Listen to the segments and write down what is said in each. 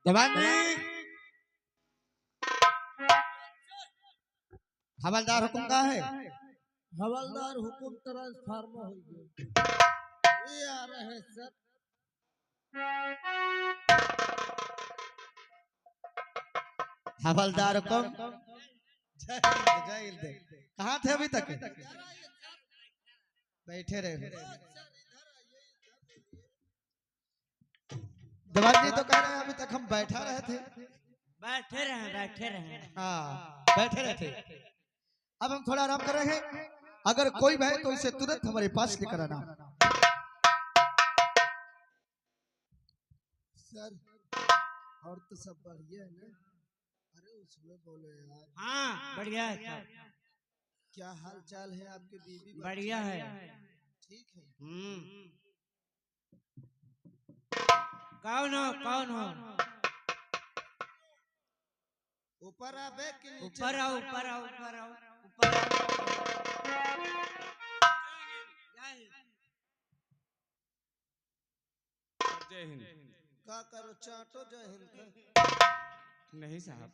जवान जी, हवलदार हुकुम का है। हवलदार हुकुम ट्रांसफार्मर हो गए। ये आ रहे हैं सर। हवलदार हुकुम। जय हिंद। कहाँ थे अभी तक? बैठे रहे। जवान जी तो कह रहे हैं अभी तक हम बैठा रहे थे। बैठे रहे। हाँ, बैठे रहे थे। अब हम थोड़ा आराम कर रहे हैं। अगर कोई भी है तो इसे तुरंत हमारे पास लेकर आना। सर और तो सब बढ़िया है ना? अरे उसमें बोलो यार। हाँ बढ़िया है सब। क्या हाल चाल है आपके बीवी बच्चे? बढ़िया है। ठीक है। कौन हो? ऊपर आवे कि नीचे? ऊपर आओ। जय हिंद। का करो चाटो जय हिंद। नहीं साहब,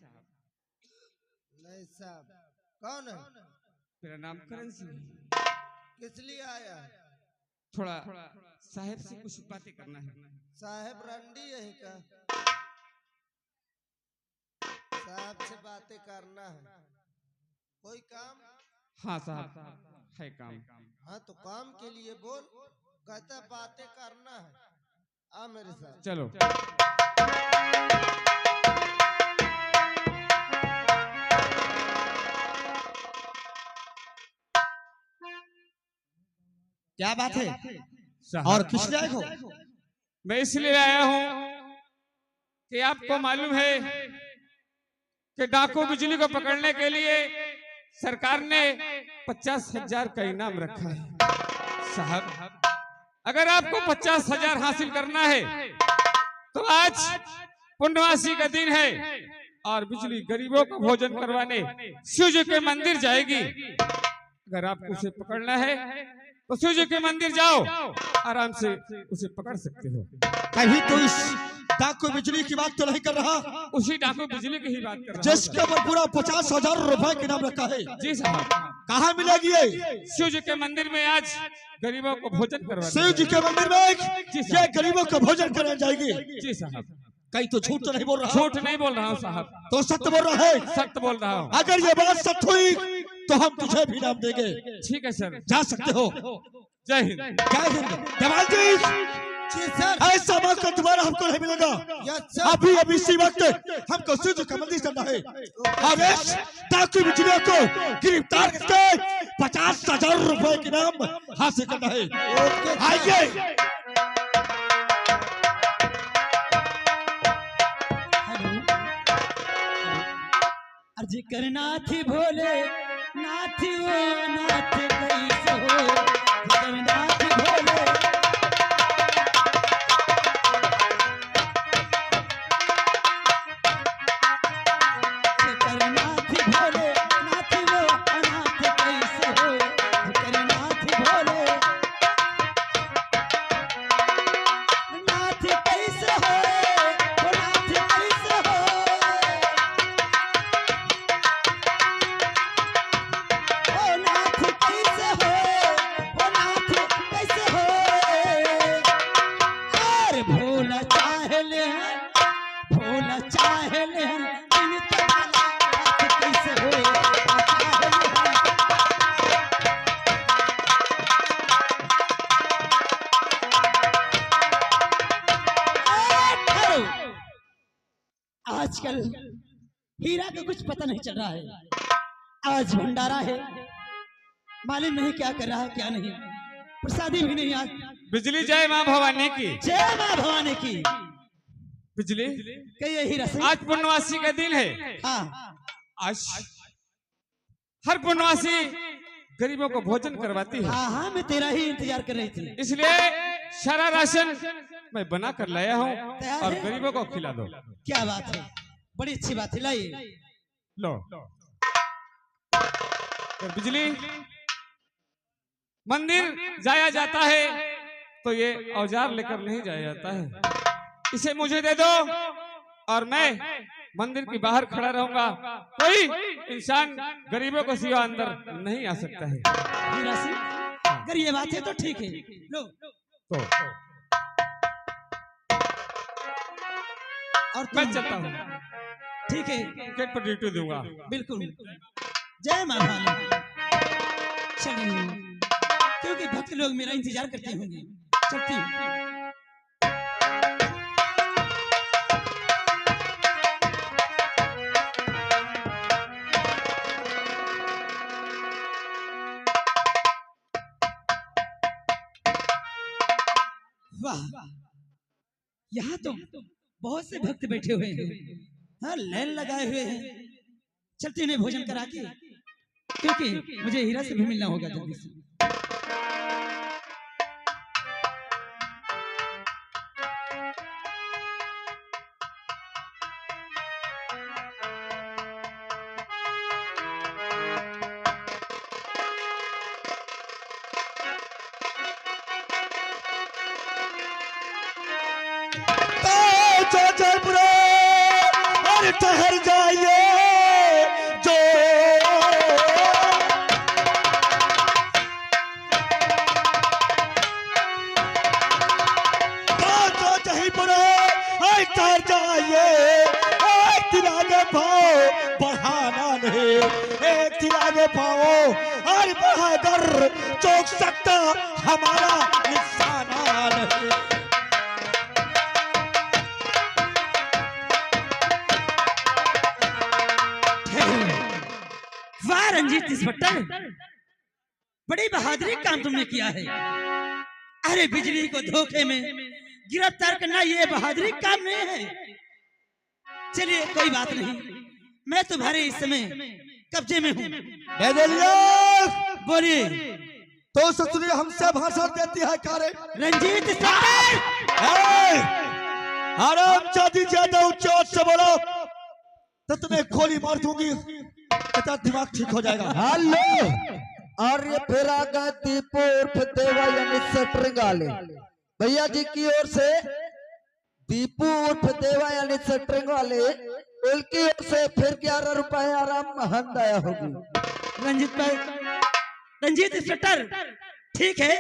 नहीं साहब। कौन है? मेरा नाम करण सिंह है। किस लिए आया है? थोड़ा साहब से कुछ बातें करना है। साहब रंडी यही का? साहब से बातें करना है। कोई काम? हाँ साहब, है काम। हाँ तो काम के लिए बोल। कहता बातें करना है। आ मेरे साथ चलो। क्या बात है साहब, और किस लिए हो? मैं इसलिए आया हूँ कि आपको मालूम है कि डाकू बिजली को पकड़ने के लिए सरकार ने 50,000 का इनाम रखा है। साहब, अगर आपको 50,000 हासिल करना है तो आज पूर्णवासी का दिन है और बिजली गरीबों को भोजन करवाने शिव जी के मंदिर जाएगी। अगर आपको उसे पकड़ना है तो शिव जी के मंदिर जाओ, आराम से उसे पकड़ सकते हो। कहीं तो इस डाकू बिजली की बात तो नहीं कर रहा? उसी डाकू बिजली की ही बात कर रहा हूं। जिसके ऊपर पूरा 50,000 रुपए के नाम रखा है। जी साहब। कहाँ मिलेगी ये? शिव जी के मंदिर में आज गरीबों को भोजन करवाने। शिव जी के मंदिर में जी ये साहब। गरीबों को भोजन कराने जाएगी। जी साहब। कहीं तो झूठ तो नहीं बोल रहा? झूठ नहीं बोल रहा हूँ साहब, तो सत्य बोल रहा है? सत्य बोल रहा हूँ। अगर ये बात सत्य हुई तो हम तुझे भी नाम देंगे। ठीक है सर, जा सकते हो। जय हिंद। जय हिंद। जवान जी, जी सर। ऐसा मौका दोबारा हमको नहीं मिलेगा। Yes sir. अभी अभी इसी वक्त हमको शिव जी का मंदिर करना है और इस डाकू बिजलियों को गिरफ्तार करके 50,000 रुपए के नाम हासिल करना है। आइए। अर्ज करना थी भोले नाथ वो नाथ कैसे हो, करना थी भोले करना थी भोले नाथ वो अनाथ कैसे हो, करना थी भोले नाथ कैसे हो, नाथ कैसे हो। ओ नाथ कैसे हो, ओ नाथ कैसे हो। और भोला चाहे ले, भोला चाहे ले, इनके भला नाथ कैसे हो, चाहे ले। ठहरो। आजकल हीरा का कुछ पता नहीं चल रहा है। आज भंडारा है, मालूम नहीं क्या कर रहा है क्या नहीं। प्रसादी भी नहीं आज। बिजली जय माँ भवानी की। जय मां भवानी की। बिजली, कहिए हीरा सिंह। आज पूर्णवासी का दिन है। हाँ आज हर पूर्णवासी गरीबों को भोजन करवाती है, हाँ हाँ, मैं तेरा ही इंतजार कर रही थी। इसलिए सारा राशन मैं बना कर लाया हूँ और गरीबों को खिला दो। क्या बात है, बड़ी अच्छी बात है, लाइए। लो। तो बिजली, मंदिर जाया जाता है तो ये औजार लेकर नहीं जाया जाता है, इसे मुझे दे दो और मैं मंदिर के बाहर खड़ा रहूंगा। कोई इंसान गरीबों को सिवा अंदर नहीं आ सकता है। हीरा सिंह, अगर ये बात है तो ठीक है, लो। तो और मैं तुम चलता हूँ, ठीक है, गेट पर ड्यूटी दूंगा। बिल्कुल। जय मां काली। चलिए, क्योंकि भक्त लोग मेरा इंतजार करते होंगे, चलती हूँ। वाह, यहाँ तो बहुत से भक्त बैठे हुए हैं। हाँ, लाइन लगाए हुए हैं। चलते उन्हें भोजन करा के, क्योंकि मुझे हीरा से भी मिलना होगा जल्दी से। जयपुरा और ठहर जाइए जो जयपुरा और ठहर जाइए। एक तिरागे भाव बढ़ाना नहीं, एक तिरागे भाव और बढ़ाकर चौक सकता हमारा निशाना नहीं। वाह रंजीत इंस्पेक्टर, बड़ी बहादुरी काम तुमने किया है। अरे बिजली को धोखे में गिरफ्तार करना ये बहादुरी काम नहीं है। चलिए कोई बात नहीं, मैं तुम्हारे इस समय कब्जे में हूँ। बोलिए। तो ससुरी हमसे भाषण देती है कारे रंजीत इंस्पेक्टर, आराम चाहती ज्यादा उच्च से बोलो तो तुम्हें गोली मार दूंगी, तेरा दिमाग ठीक हो जाएगा। हेलो, आर्य फिरागा दीपुर फतेवा यानी सेटरिंग वाले भैया जी की ओर से दीपू उर्फ देवा यानी सेटरिंग वाले उनकी ओर से फिर 11 रुपए आराम महंद आया होगी। रंजीत इंस्पेक्टर, ठीक है,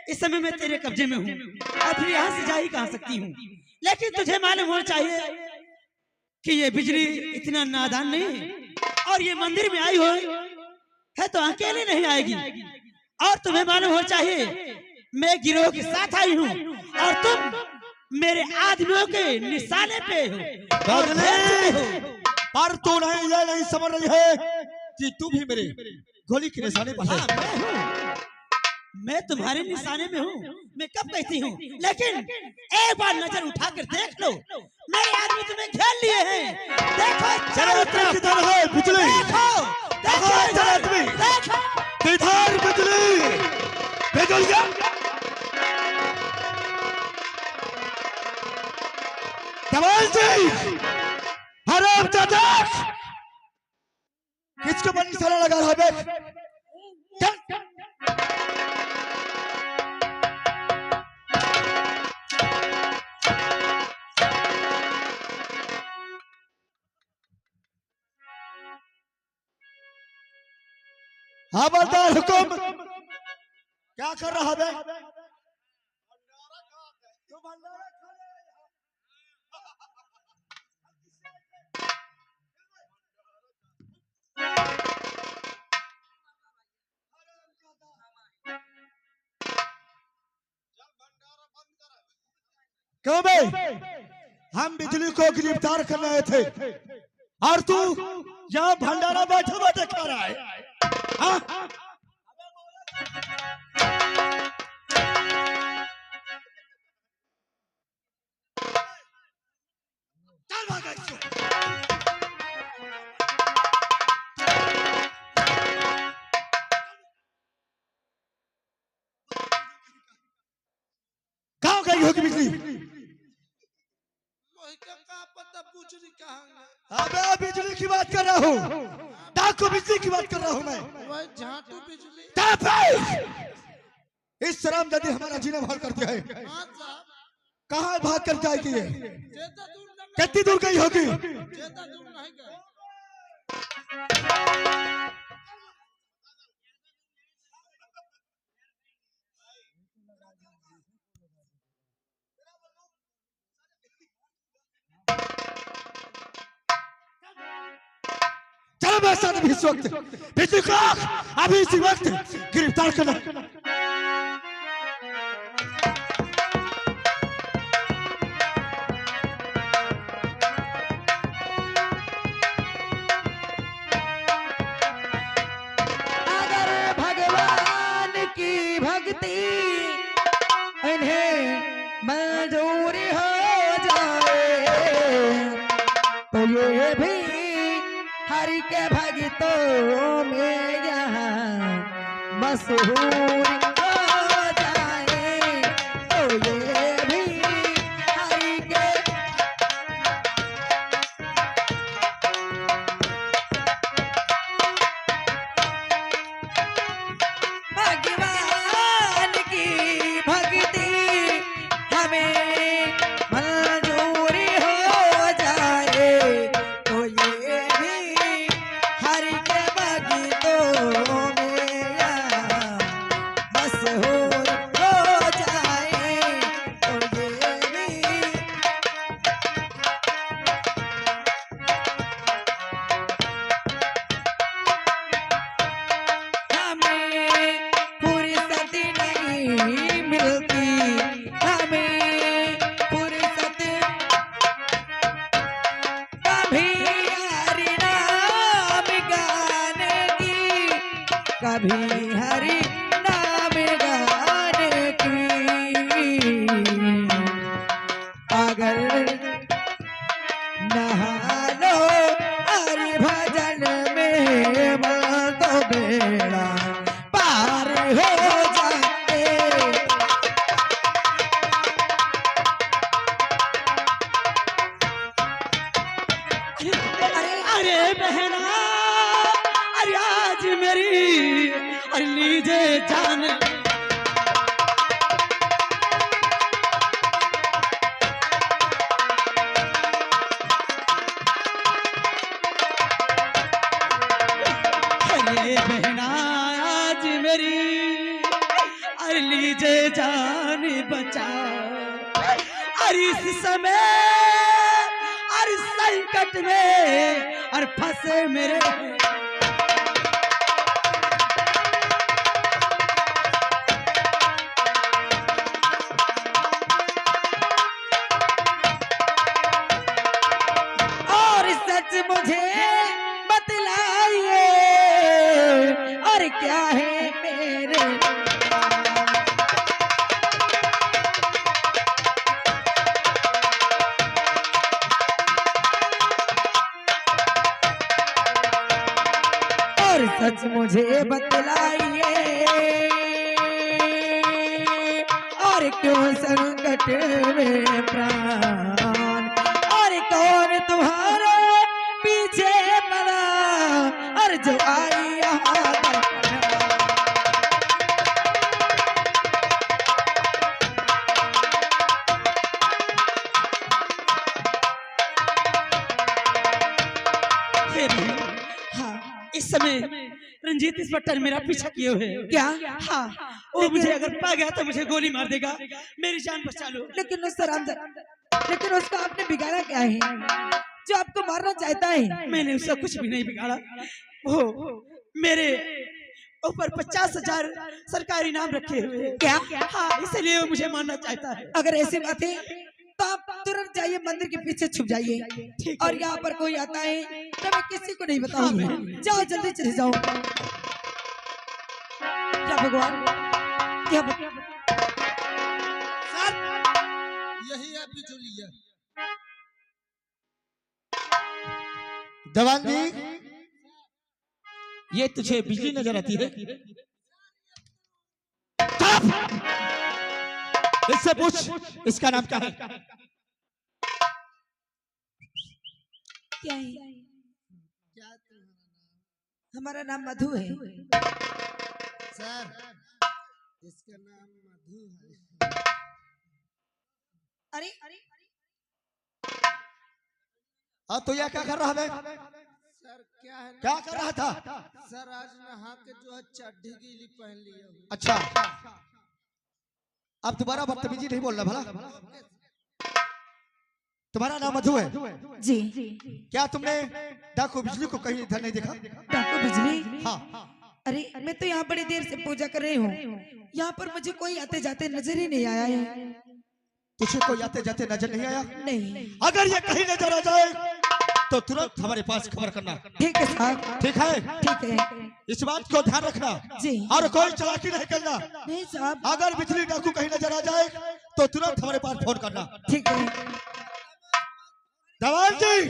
इस समय मैं तेरे कब्जे में हूँ और फिर यहाँ से जा ही कहाँ सकती हूँ, लेकिन तुझे मालूम होना चाहिए कि ये बिजली इतना नादान नहीं है और ये मंदिर में आई हो है तो अकेले नहीं आएगी। और तुम्हें मालूम होना चाहिए मैं गिरोह के साथ आई हूँ और तुम मेरे आदमियों के निशाने पे हो। पर तू नहीं ये नहीं समझ रही है कि तू भी मेरे गोली के निशाने पर है। मैं तुम्हारे निशाने में हूँ, मैं कब कहती हूँ, लेकिन एक बार नजर उठा कर देख लो, मेरे आदमी तुम्हें घेर लिए हैं। देखो चारों तरफ किधर है बिजली, देखो आदमी किधर बिजली बिजलिया कमाल जी हराम दादा किसको बड़ी निशाना लगा रहा है। हवलदार हुकुम क्या कर रहा है? क्यों बे? हम बिजली को गिरफ्तार करने आए थे और तू यहाँ भंडारा बैठे बैठे खा रहा है। हाँ? चल भागा इसको। कहाँ गई होगी बिजली? अबे बिजली की बात कर रहा हूँ, डाकू बिजली की बात कर रहा हूँ मैं। इस शराब दादी हमारा जीना भार कर दिया है। कहाँ भाग कर जाएगी ये? कितनी दूर गई होगी? चलो मेरे साथ अभी इस वक्त बिजली को अभी इसी वक्त गिरफ्तार करना। अगर भगवान की भक्ति इन्हें मंजूरी हो जाए तो ये भी हरि के भक्तों में यहाँ मशहूर हो जाए तो ये भी हरि के भगवान की भक्ति हमें मंजूरी हो जाए तो ये भी हरि के भक्तों में यहाँ मशहूर हो जाए तो ये भी हमें फुर्सत नहीं मिलती हमें फुर्सत कभी हरि नाम गाने की कभी हरि नाम गाने की अगर नहा लो हरि भजन में मन तो बेड़ा पार हो जाए अरे बहना, अरे आज मेरी अरे लीजे जान। अरे बहना आज मेरी अरे लीजे जान बचा। अरे इस समय अरे संकट में अरे फंसे मेरे और सच मुझे बतलाइए और क्या है मेरे और सच मुझे बतलाइए और क्यों संकट में प्राण और कौन तुम्हारे पीछे पड़ा और जो आई यहाँ पर हे भाई, हाँ इस समय रंजीत इंस्पेक्टर मेरा पीछा किए हुए है। क्या हाँ वो मुझे अगर पा गया तो मुझे गोली मार देगा। मेरी जान बचा लो। लेकिन उस लेकिन उसका आपने बिगाड़ा क्या है जो आपको मारना चाहता है? मैंने उसका कुछ भी नहीं बिगाड़ा। वो मेरे ऊपर 50,000 सरकारी इनाम रखे हुए हैं। क्या? हाँ इसलिए वो मुझे मारना चाहता है। अगर ऐसी बात है तो आप तुरंत जाइए मंदिर के पीछे छुप जाइए ठीक है। और यहाँ पर कोई आता है तो मैं किसी को नहीं बताऊंगी। जाओ जल्दी चले जाओ। क्या भगवान क्या यही है बिजुलिया। जवान जी, ये तुझे बिजली नजर आती है? चुप! इससे पूछ इसका नाम क्या है? क्या है? हमारा नाम मधु है। सर इसका नाम मधु है। अरे तो यह क्या कर रहा है? सर क्या है ना, क्या कर रहा था? सर आज नहा के जो है चड्ढी गीली पहन लिया हूँ। अच्छा, अब दोबारा बदतमीजी नहीं बोलना भला। तुम्हारा नाम मधु है? जी। क्या तुमने डाकू बिजली को कहीं इधर नहीं देखा? डाकू बिजली? हाँ। अरे मैं तो यहाँ बड़ी देर से पूजा कर रही हूँ, यहाँ पर मुझे कोई आते जाते नजर ही नहीं आया है। तुझे कोई आते जाते नजर नहीं आया? नहीं। अगर ये कहीं नजर आ जाए तो तुरंत हमारे पास खबर करना। ठीक है साहब। ठीक है? ठीक है। इस बात को ध्यान रखना जी। और कोई चालाकी नहीं करना। नहीं साहब। अगर बिजली डाकू कहीं नजर आ जाए तो तुरंत हमारे पास फोन करना। ठीक है। दवान जी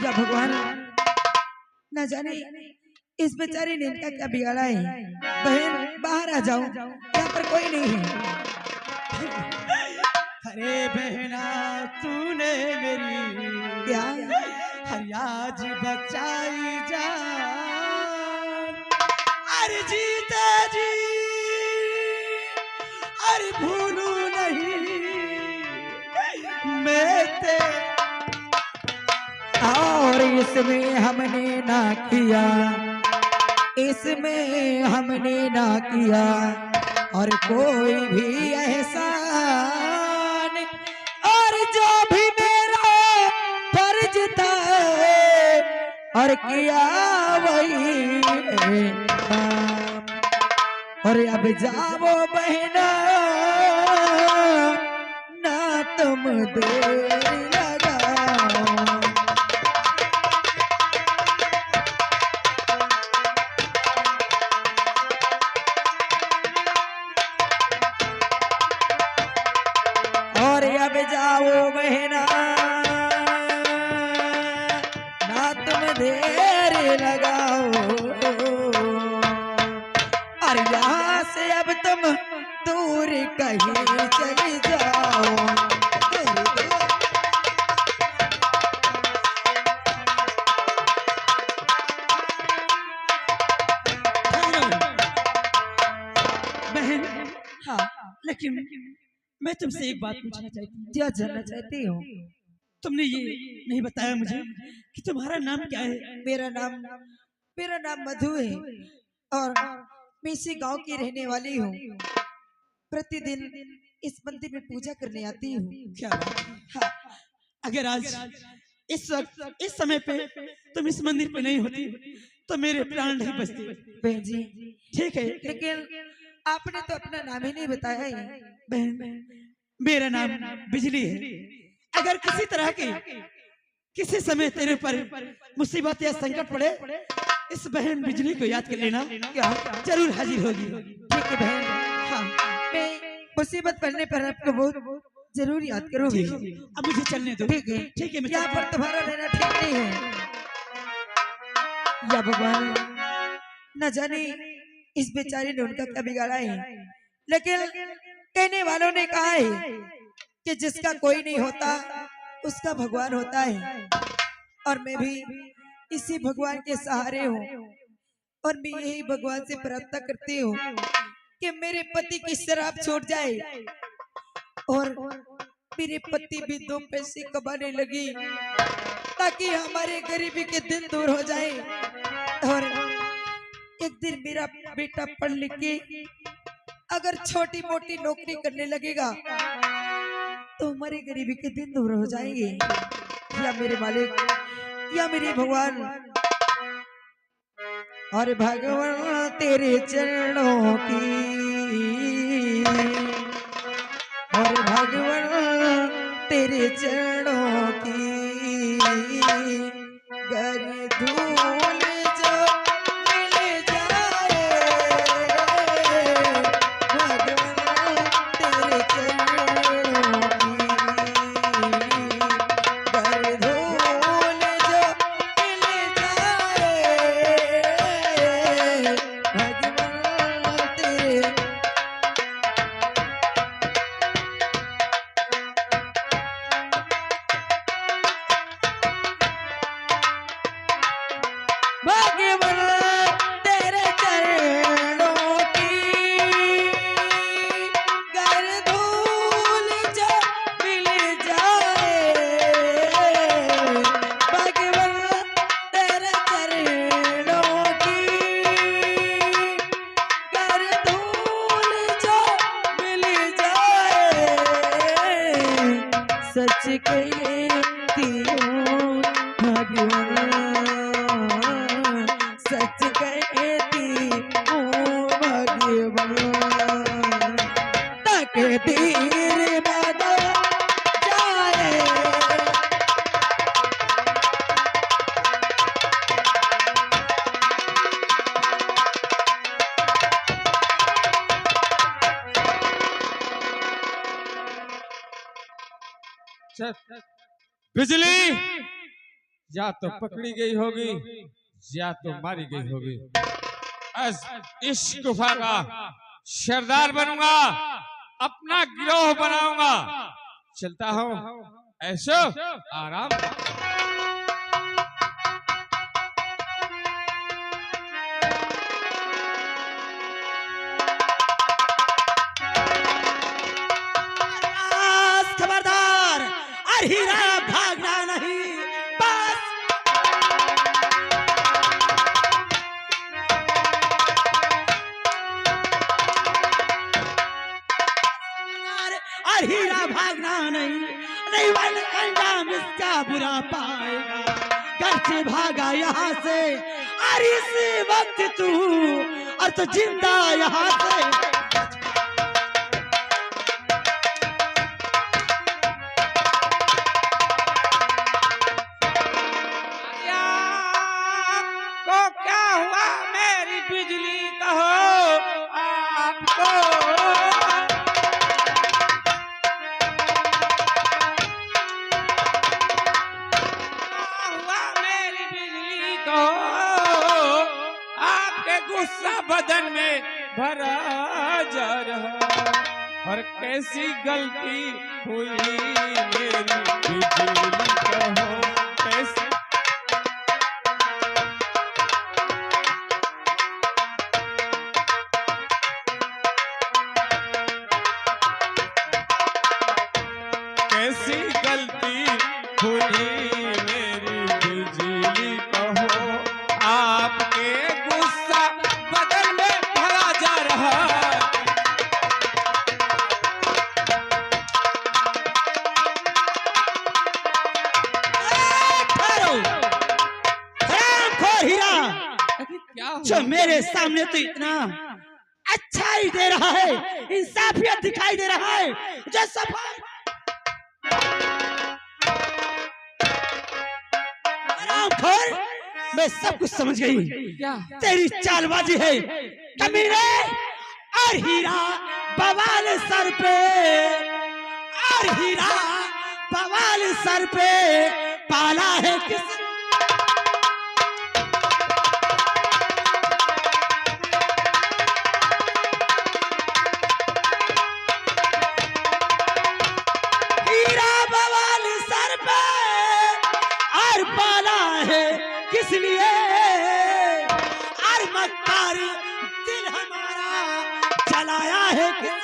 या भगवान, न जाने इस बेचारी ने इनका क्या बिगाड़ा है। बहन बाहर आ जाओ, यहाँ पर कोई नहीं है। अरे बहना तूने मेरी क्या? हरियाज बचाई जान। अरे जीता जी, अरे भूलू नहीं मैं तेरा। और इसमें हमने ना किया, इसमें हमने ना किया और कोई भी एहसान, और जो भी मेरा फर्ज था और किया वही काम। और अब जाओ बहना, ना तुम देर लगाओ। और अब जाओ बहना, ना तुम देर लगाओ। और यहाँ से अब तुम दूर कहीं चली जाओ। बहन, हाँ, लेकिन मैं तुमसे एक बात पूछना चाहती हूँ। क्या जानना चाहती हो? तुमने ये नहीं बताया मुझे कि तुम्हारा नाम क्या है? मेरा नाम मधु है और मैं इसी गांव की रहने वाली हूँ। प्रतिदिन इस मंदिर में पूजा करने आती हूँ। क्या बात है? हाँ, अगर आज इस वक्त इस समय पे तुम इस मंदिर पे नहीं होती तो मेरे प्राण नहीं बचते। बहन जी, ठीक है, लेकिन आपने तो अपना नाम ही नहीं बताया है। बहन मेरा नाम बिजली है। अगर किसी तरह की किसी समय तेरे पर मुसीबत या संकट पड़े, इस बहन बिजली को याद कर लेना, क्या? जरूर हाजिर होगी। ठीक है बहन। हाँ, मैं मुसीबत पड़ने पर आपको बहुत जरूर याद करूंगी। अब मुझे चलने दो। ठीक है, ठीक है, मैं यहाँ चलता पर तुम्हारा रहना ठीक नहीं है। या भगवान, न जाने इस बेचारी ने उनका क्या बिगाड़ा है, लेकिन कहने वालों ने कहा है कि जिसका कोई नहीं होता उसका भगवान होता है। और मैं भी इसी भगवान के सहारे हूँ और मैं यही भगवान से प्रार्थना करती हूँ कि मेरे पति की शराब छूट जाए और मेरे पति भी 2 पैसे कमाने लगी ताकि हमारे गरीबी के दिन दूर हो जाए। और एक दिन मेरा बेटा पढ़ लिख के अगर छोटी मोटी नौकरी करने लगेगा तो हमारी गरीबी के दिन दूर हो जाएंगे। या मेरे मालिक, या मेरे भगवान, और भगवान तेरे चरणों की, और भगवान तेरे चरणों की गर धूल जो मिल जाए, भगवान तेरे चरणों की गर धूल जो मिल जाए, भगवान तेरे। कहती हूँ भगवान, सच कहती हूँ भगवान, तकदीर बदल जाए। बिजली या तो पकड़ी गई होगी या तो मारी गई होगी। आज इस गुफा का सरदार बनूंगा, अपना गिरोह बनाऊंगा। चलता हूँ, ऐसो आराम। खबरदार, और हीरा भागना नहीं, बस और हीरा भागना नहीं वाले अंजाम इसका बुरा पाएगा। घर से भागा यहाँ से, और इस वक्त तू और तो जिंदा यहाँ से। को क्या हुआ मेरी बिजली, कहो आपको। क्या हुआ मेरी बिजली, कहो आपके गुस्सा बदन में भरा जा रहा। और कैसी गलती हुई मेरी बिजली, कहो कैसी। कैसी गलती हुई मेरी बिजली, कहो आपके गुस्सा बदन में भरा जा रहा। हीरा क्या जो मेरे सामने तो इतना अच्छा ही दे रहा है, इंसाफियत दिखाई दे रहा है, जो सफाई मैं सब कुछ समझ गई। तेरी चालबाजी है कमीने, और हीरा बवाल सर पे, और हीरा बवाल सर पे पाला है किस। हीरा बवाल सर पे और पाला है किस लिए, और मक्कार दिल हमारा चलाया है किस।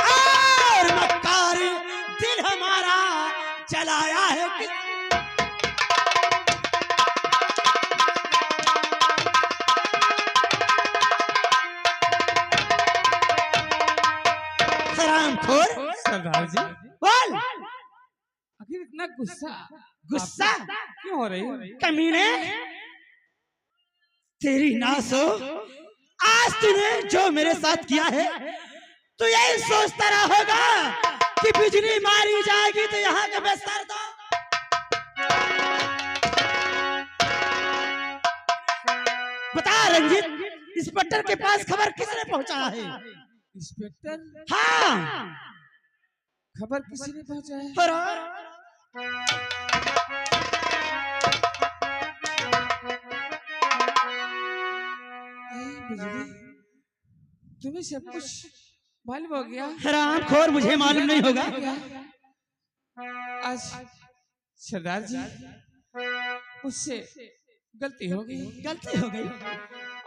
और मक्कार दिल हमारा चलाया है किस। सरदार जी बोल, आखिर इतना गुस्सा गुस्सा क्यों हो रही है? कमीने, तेरी नास हो। आज तूने जो मेरे साथ किया है, तो यही सोचता रहा होगा कि बिजली मारी जाएगी तो यहाँ का मैं सर दो। बता रंजीत, इंस्पेक्टर के पास खबर किसने पहुंचाया है? इंस्पेक्टर? हाँ, खबर किसी ने पहुंचाया? बिजली, तुम्हें सब कुछ मालूम हो गया? हरामखोर, मुझे मालूम नहीं होगा। आज सरदार जी उससे गलती हो गई। गलती हो गई।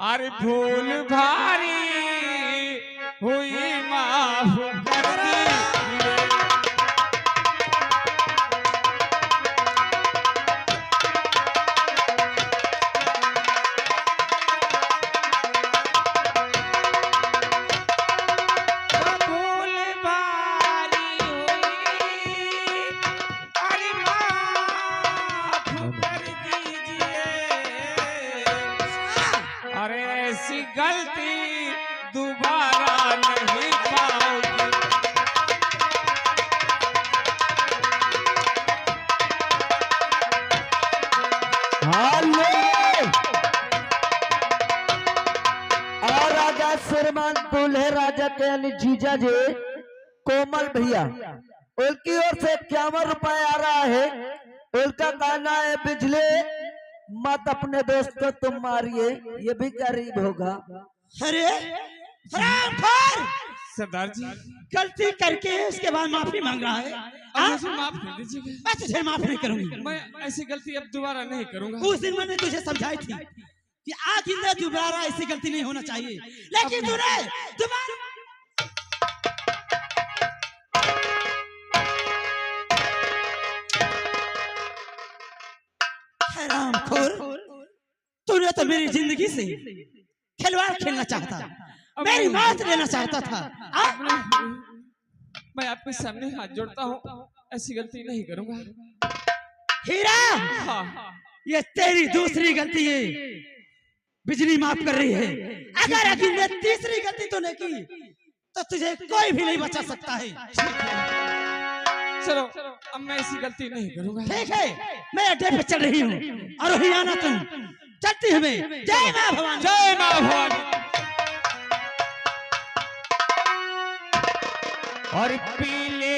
अरे भूल भारी हुई, माफ कर दीजिए। श्रीमान दूल्हे राजा के यानी जीजा जी कोमल भैया, उनकी ओर से 51 रुपए आ रहा है। उनका कहना है बिजली मत अपने दोस्त को तुम मारिए, ये भी गरीब होगा। अरे हरामखोर, सरदार जी गलती करके उसके बाद माफी मांग रहा है। अब मुझे माफ कर दीजिए। मैं तुझे माफ नहीं करूंगी। मैं ऐसी गलती अब दोबारा नहीं करूंगा। उस दिन मैंने तुझे समझाई थी कि आगे दोबारा ऐसी गलती नहीं होना चाहिए, लेकिन तूने दोबारा हरामखोर, तूने तो मेरी जिंदगी से खिलवाड़ खेलना चाहता, मेरी मौत लेना चाहता था। मैं आपके सामने हाथ जोड़ता हूँ, ऐसी गलती नहीं करूंगा। हीरा, हाँ ये तेरी दूसरी गलती है, बिजली माफ कर रही है। अगर अभी ने तीसरी गलती तूने की तो तुझे कोई भी नहीं बचा सकता है। चलो अब मैं ऐसी गलती नहीं करूंगा। ठीक है, मैं अड्डे पे चल रही हूँ और वही आना तुम। चलती हूँ मैं। जय माँ भवानी। जय माँ भवानी। और पीले